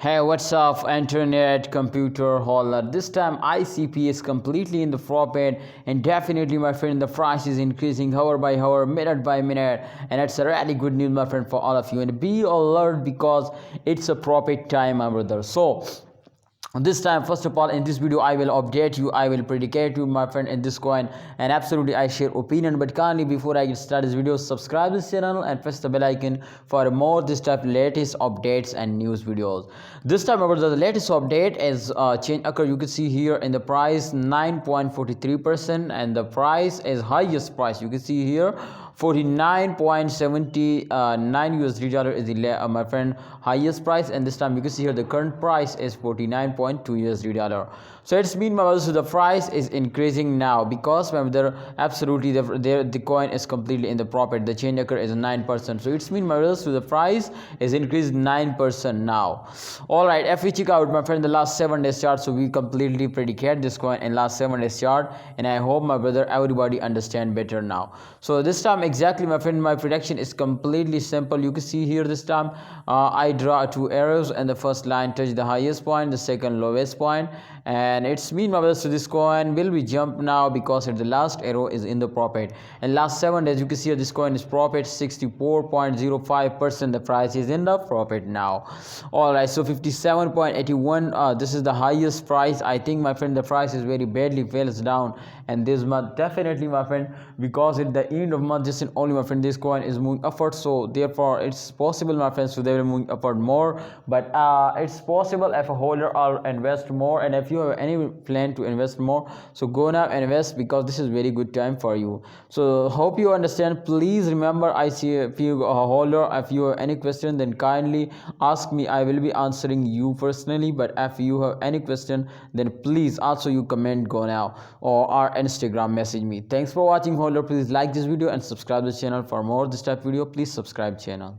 Hey, what's up, internet computer holder? This time ICP is completely in the profit, and definitely, my friend, the price is increasing hour by hour, minute by minute, and it's a really good news, my friend, for all of you. And be alert because it's a profit time, my brother. So this time, first of all, in this video I will update you, I will predicate you, my friend, in this coin, and absolutely I share opinion. But kindly, before I get started this video, subscribe this channel and press the bell icon for more this type latest updates and news videos. This time, about the latest update is change occur. You can see here in the price 9.43%, and the price is highest price. You can see here 49.79 USD dollar is the my friend highest price, and this time you can see here the current price is 49.2 USD dollar. So it's mean, my brother, so the price is increasing now because, my brother, absolutely the coin is completely in the profit. The change occur is 9%. So it's mean, my brother, so the price is increased 9% now. All right, if we check out, my friend, the last 7 days chart, so we completely predicate this coin in last 7 days chart, and I hope, my brother, everybody understand better now. So this time exactly, my friend, my prediction is completely simple. You can see here this time I draw 2 arrows, and the first line touch the highest point, the second lowest point, and it's mean, my brother, so this coin will be jump now because the last arrow is in the profit. And last 7 days you can see this coin is profit 64.05%. the price is in the profit now. All right, so 57.81, this is the highest price. I think, my friend, the price is very badly falls down, and this month definitely, my friend, because at the end of month, just only, my friend, this coin is moving upward, so therefore it's possible, my friends, so they will move upward more. But it's possible if a holder or invest more, and if you have any plan to invest more, so go now and invest because this is very good time for you. So hope you understand. Please remember, I see if you a holder, if you have any question, then kindly ask me. I will be answering you personally. But if you have any question, then please also you comment go now or our Instagram message me. Thanks for watching, holder. Please like this video and subscribe this channel for more this type video. Please subscribe channel.